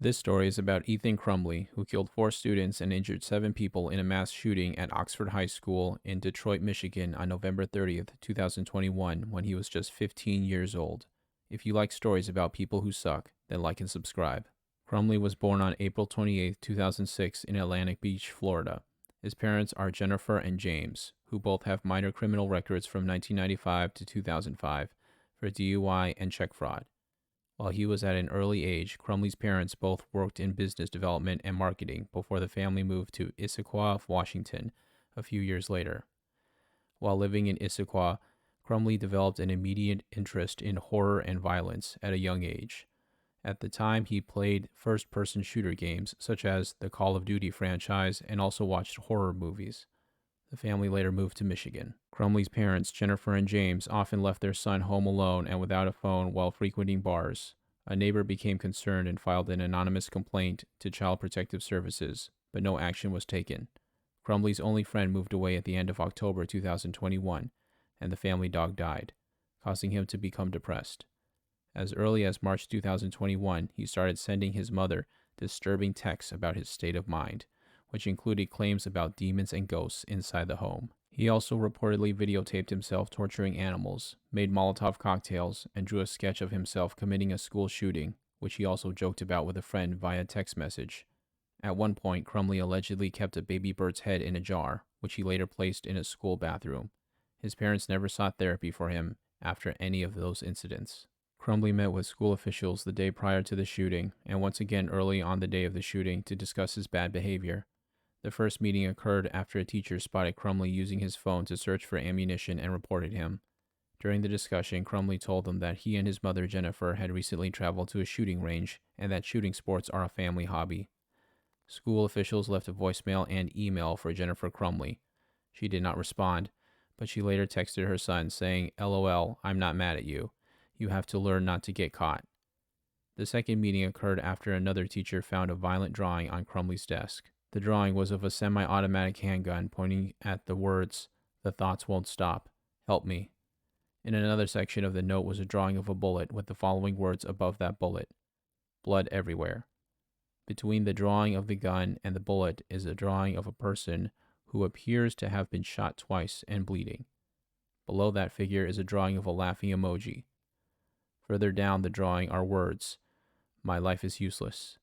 This story is about Ethan Crumbley, who killed 4 students and injured 7 people in a mass shooting at Oxford High School in Detroit, Michigan on November 30th, 2021, when he was just 15 years old. If you like stories about people who suck, then like and subscribe. Crumbley was born on April 28, 2006 in Atlantic Beach, Florida. His parents are Jennifer and James, who both have minor criminal records from 1995 to 2005 for DUI and check fraud. While he was at an early age, Crumbley's parents both worked in business development and marketing before the family moved to Issaquah, Washington, a few years later. While living in Issaquah, Crumbley developed an immediate interest in horror and violence at a young age. At the time, he played first-person shooter games such as the Call of Duty franchise and also watched horror movies. The family later moved to Michigan. Crumbley's parents, Jennifer and James, often left their son home alone and without a phone while frequenting bars. A neighbor became concerned and filed an anonymous complaint to Child Protective Services, but no action was taken. Crumbley's only friend moved away at the end of October 2021, and the family dog died, causing him to become depressed. As early as March 2021, he started sending his mother disturbing texts about his state of mind, which included claims about demons and ghosts inside the home. He also reportedly videotaped himself torturing animals, made Molotov cocktails, and drew a sketch of himself committing a school shooting, which he also joked about with a friend via text message. At one point, Crumbley allegedly kept a baby bird's head in a jar, which he later placed in a school bathroom. His parents never sought therapy for him after any of those incidents. Crumbley met with school officials the day prior to the shooting, and once again early on the day of the shooting to discuss his bad behavior. The first meeting occurred after a teacher spotted Crumbley using his phone to search for ammunition and reported him. During the discussion, Crumbley told them that he and his mother Jennifer had recently traveled to a shooting range and that shooting sports are a family hobby. School officials left a voicemail and email for Jennifer Crumbley. She did not respond, but she later texted her son saying, "LOL, I'm not mad at you. You have to learn not to get caught." The second meeting occurred after another teacher found a violent drawing on Crumbley's desk. The drawing was of a semi-automatic handgun pointing at the words, "The thoughts won't stop. Help me." In another section of the note was a drawing of a bullet with the following words above that bullet: "Blood everywhere." Between the drawing of the gun and the bullet is a drawing of a person who appears to have been shot twice and bleeding. Below that figure is a drawing of a laughing emoji. Further down the drawing are words, "My life is useless."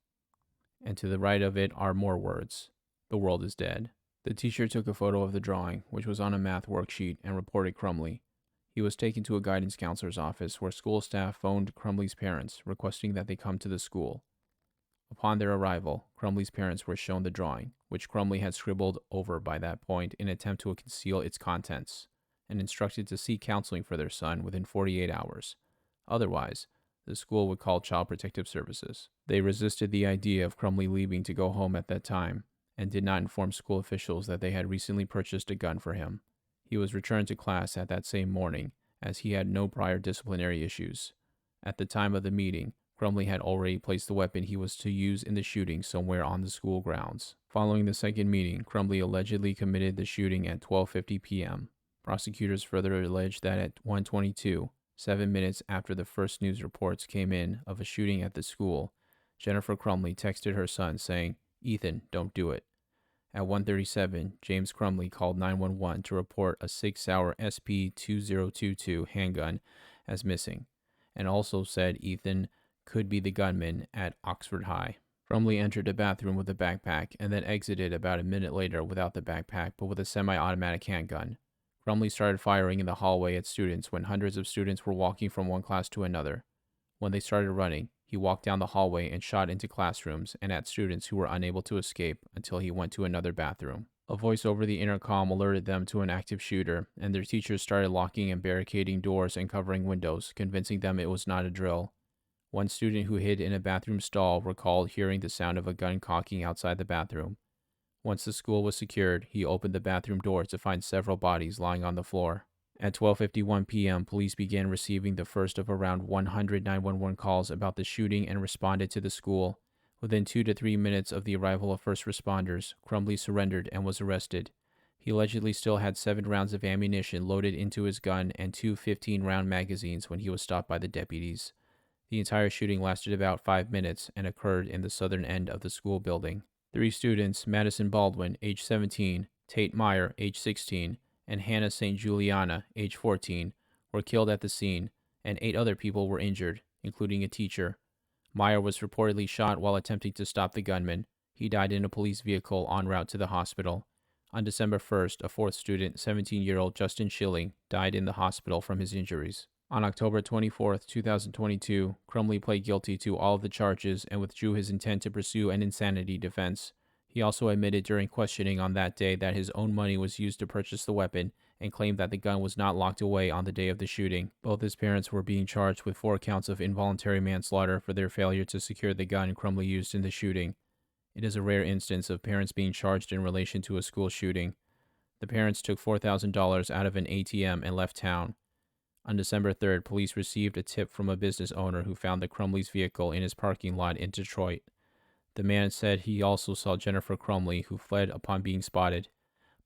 And to the right of it are more words, "The world is dead." The teacher took a photo of the drawing, which was on a math worksheet, and reported Crumbley. He was taken to a guidance counselor's office where school staff phoned Crumbley's parents, requesting that they come to the school. Upon their arrival, Crumbley's parents were shown the drawing, which Crumbley had scribbled over by that point in an attempt to conceal its contents, and instructed to seek counseling for their son within 48 hours. Otherwise, the school would call Child Protective Services. They resisted the idea of Crumbley leaving to go home at that time, and did not inform school officials that they had recently purchased a gun for him. He was returned to class at that same morning, as he had no prior disciplinary issues. At the time of the meeting, Crumbley had already placed the weapon he was to use in the shooting somewhere on the school grounds. Following the second meeting, Crumbley allegedly committed the shooting at 12:50 p.m. Prosecutors further alleged that at 1:22, 7 minutes after the first news reports came in of a shooting at the school, Jennifer Crumbley texted her son saying, "Ethan, don't do it." At 1:37, James Crumbley called 911 to report a 6-hour SP-2022 handgun as missing, and also said Ethan could be the gunman at Oxford High. Crumbley entered a bathroom with a backpack and then exited about a minute later without the backpack but with a semi-automatic handgun. Crumbley started firing in the hallway at students when hundreds of students were walking from one class to another. When they started running, he walked down the hallway and shot into classrooms and at students who were unable to escape until he went to another bathroom. A voice over the intercom alerted them to an active shooter, and their teachers started locking and barricading doors and covering windows, convincing them it was not a drill. One student who hid in a bathroom stall recalled hearing the sound of a gun cocking outside the bathroom. Once the school was secured, he opened the bathroom door to find several bodies lying on the floor. At 12:51 p.m., police began receiving the first of around 100 911 calls about the shooting and responded to the school. Within 2 to 3 minutes of the arrival of first responders, Crumbley surrendered and was arrested. He allegedly still had 7 rounds of ammunition loaded into his gun and 2 15-round magazines when he was stopped by the deputies. The entire shooting lasted about 5 minutes and occurred in the southern end of the school building. Three students, Madison Baldwin, age 17, Tate Meyer, age 16, and Hannah St. Juliana, age 14, were killed at the scene, and 8 other people were injured, including a teacher. Meyer was reportedly shot while attempting to stop the gunman. He died in a police vehicle en route to the hospital. On December 1st, a fourth student, 17-year-old Justin Schilling, died in the hospital from his injuries. On October 24th, 2022, Crumbley pled guilty to all of the charges and withdrew his intent to pursue an insanity defense. He also admitted during questioning on that day that his own money was used to purchase the weapon and claimed that the gun was not locked away on the day of the shooting. Both his parents were being charged with 4 counts of involuntary manslaughter for their failure to secure the gun Crumbley used in the shooting. It is a rare instance of parents being charged in relation to a school shooting. The parents took $4,000 out of an ATM and left town. On December 3rd, police received a tip from a business owner who found the Crumbley's vehicle in his parking lot in Detroit. The man said he also saw Jennifer Crumbley, who fled upon being spotted.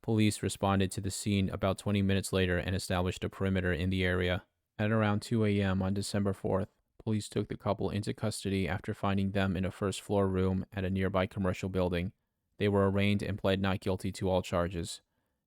Police responded to the scene about 20 minutes later and established a perimeter in the area. At around 2 a.m. on December 4th, police took the couple into custody after finding them in a first-floor room at a nearby commercial building. They were arraigned and pled not guilty to all charges.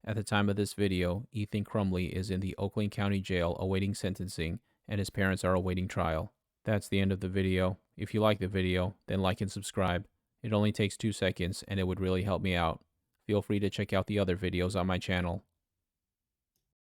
At the time of this video, Ethan Crumbley is in the Oakland County Jail awaiting sentencing, and his parents are awaiting trial. That's the end of the video. If you like the video, then like and subscribe. It only takes 2 seconds, and it would really help me out. Feel free to check out the other videos on my channel.